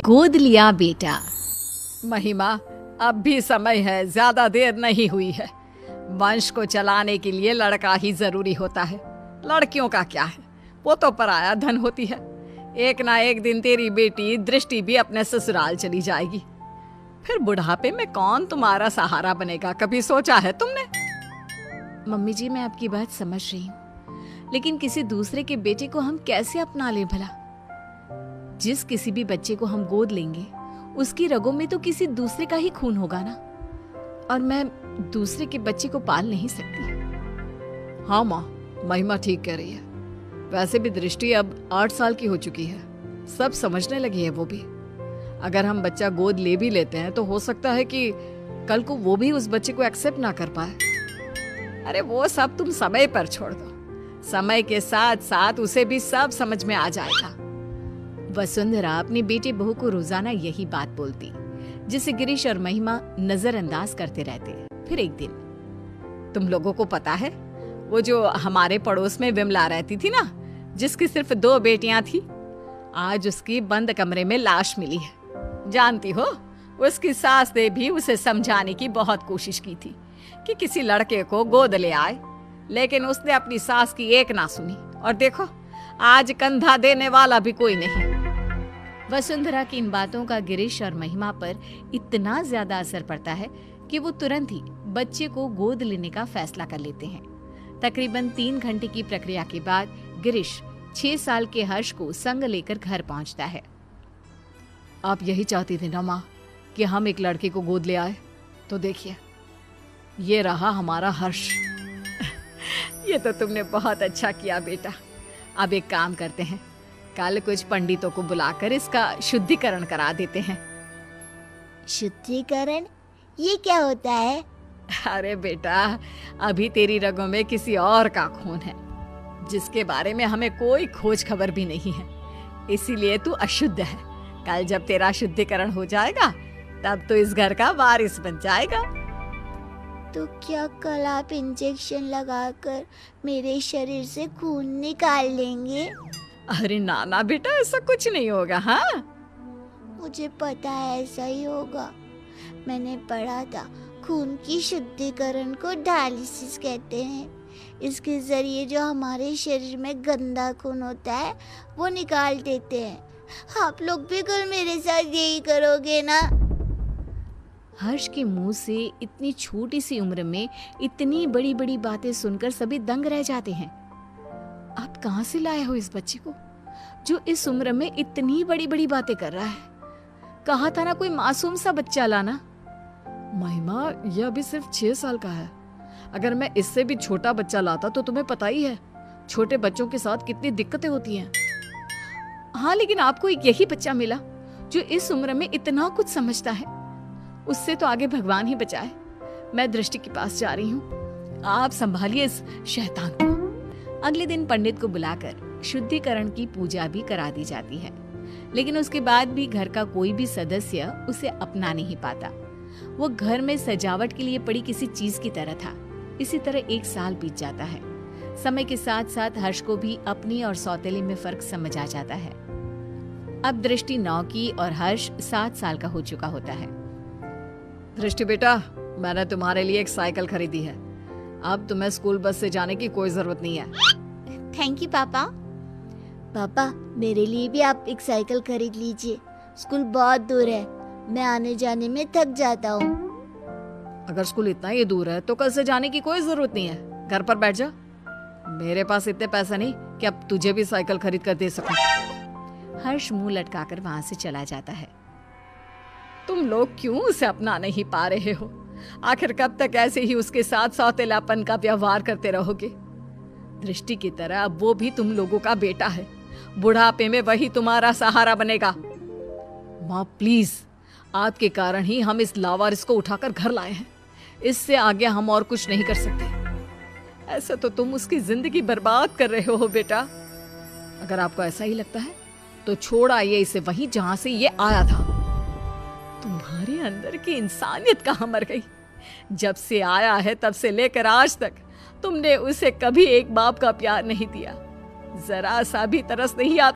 गोद लिया बेटा। महिमा, अब भी समय है, ज्यादा देर नहीं हुई है। वंश को चलाने के लिए लड़का ही जरूरी होता है। लड़कियों का क्या है, वो तो पराया धन होती है। एक ना एक दिन तेरी बेटी दृष्टि भी अपने ससुराल चली जाएगी। फिर बुढ़ापे में कौन तुम्हारा सहारा बनेगा, कभी सोचा है तुमने? मम्मी जी, मैं आपकी बात समझ रही हूँ, लेकिन किसी दूसरे के बेटे को हम कैसे अपना लें भला? जिस किसी भी बच्चे को हम गोद लेंगे उसकी रगों में तो किसी दूसरे का ही खून होगा ना, और मैं दूसरे के बच्चे को पाल नहीं सकती। हाँ माँ, महिमा ठीक कह रही है। वैसे भी दृष्टि अब 8 साल की हो चुकी है, सब समझने लगी है वो भी। अगर हम बच्चा गोद ले भी लेते हैं तो हो सकता है कि कल को वो भी उस बच्चे को एक्सेप्ट ना कर पाए। अरे वो सब तुम समय पर छोड़ दो, समय के साथ साथ उसे भी सब समझ में आ जाएगा। वसुंधरा अपनी बेटी बहू को रोजाना यही बात बोलती, जिसे गिरीश और महिमा नजरअंदाज करते रहते। फिर एक दिन, तुम लोगों को पता है वो जो हमारे पड़ोस में विमला रहती थी ना, जिसकी सिर्फ 2 बेटियां थी, आज उसकी बंद कमरे में लाश मिली है। जानती हो, उसकी सास ने भी उसे समझाने की बहुत कोशिश की थी कि किसी लड़के को गोद ले आए, लेकिन उसने अपनी सास की एक ना सुनी। और देखो, आज कंधा देने वाला भी कोई नहीं। वसुंधरा की इन बातों का गिरीश और महिमा पर इतना ज्यादा असर पड़ता है कि वो तुरंत ही बच्चे को गोद लेने का फैसला कर लेते हैं। तकरीबन 3 घंटे की प्रक्रिया के बाद गिरीश 6 साल के हर्ष को संग लेकर घर पहुंचता है। आप यही चाहती थी ना माँ कि हम एक लड़के को गोद ले आए? तो देखिए, ये रहा हमारा हर्ष। ये तो तुमने बहुत अच्छा किया बेटा। अब एक काम करते हैं, कल कुछ पंडितों को बुलाकर इसका शुद्धिकरण करा देते हैं। शुद्धिकरण? ये क्या होता है? अरे बेटा, अभी तेरी रगों में किसी और का खून है, जिसके बारे में हमें कोई खोज खबर भी नहीं है, इसीलिए तू अशुद्ध है। कल जब तेरा शुद्धिकरण हो जाएगा तब तो इस घर का वारिस बन जाएगा। तो क्या कल आप इंजेक्शन लगाकर मेरे शरीर से खून निकाल लेंगे? अरे ना ना बेटा, ऐसा कुछ नहीं होगा। हाँ, मुझे पता है ऐसा ही होगा। मैंने पढ़ा था, खून की शुद्धिकरण को डायलिसिस कहते हैं। इसके जरिए जो हमारे शरीर में गंदा खून होता है वो निकाल देते हैं। आप लोग भी कल मेरे साथ यही करोगे ना? हर्ष के मुंह से इतनी छोटी सी उम्र में इतनी बड़ी बड़ी बातें सुनकर सभी दंग रह जाते हैं। आप कहां से लाए हो इस बच्चे को जो इस उम्र में इतनी बड़ी बड़ी बातें कर रहा है? कहा था ना कोई मासूम सा बच्चा लाना। महिमा, यह अभी सिर्फ 6 साल का है। अगर मैं इससे भी छोटा बच्चा लाता तो तुम्हें पता ही है छोटे बच्चों के साथ कितनी दिक्कतें होती हैं। हाँ, लेकिन आपको एक यही बच्चा मिला जो इस उम्र में इतना कुछ समझता है। उससे तो आगे भगवान ही बचाए। मैं दृष्टि के पास जा रही हूँ, आप संभालिए इस शैतान को। अगले दिन पंडित को बुलाकर शुद्धिकरण की पूजा भी करा दी जाती है, लेकिन उसके बाद भी घर का कोई भी सदस्य उसे अपना नहीं पाता। वो घर में सजावट के लिए पड़ी किसी चीज की तरह था। इसी तरह 1 साल बीत जाता है। समय के साथ साथ हर्ष को भी अपनी और सौतेले में फर्क समझ आ जाता है। अब दृष्टि 9 की और हर्ष 7 साल का हो चुका होता है। दृष्टि बेटा, मैंने तुम्हारे लिए एक साइकिल खरीदी है। अब तुम्हें स्कूल बस से जाने की कोई जरूरत नहीं है। थैंक यू पापा। पापा, मेरे लिए भी आप एक साइकिल खरीद लीजिए। स्कूल बहुत दूर है, मैं आने जाने में थक जाता हूँ। अगर स्कूल इतना ही दूर है तो कल से जाने की कोई जरूरत नहीं है, घर पर बैठ जा। मेरे पास इतने पैसे नहीं कि अब तुझे भी साइकिल खरीद कर दे सकूं। हर्ष मुंह लटकाकर वहां से चला जाता है। तुम लोग क्यों उसे अपना नहीं पा रहे हो? आखिर कब तक ऐसे ही उसके साथ सौतेलापन का व्यवहार करते रहोगे? दृष्टि की तरह अब वो भी तुम लोगों का बेटा है। बुढ़ापे में वही तुम्हारा सहारा बनेगा। माँ प्लीज, आपके कारण ही हम इस लावारिस को उठाकर घर लाए हैं। इससे आगे हम और कुछ नहीं कर सकते। ऐसा तो तुम उसकी जिंदगी बर्बाद कर रहे हो बेटा। अगर आपको ऐसा ही लगता है तो छोड़ आइए इसे वहीं जहां से ये आया था। तुम्हारे अंदर की इंसानियत कहाँ मर गई? जब से आया है तब से लेकर आज तक तुमने उसे कभी एक बाप का प्यार नहीं दिया, जरा सा भी तरस नहीं आता।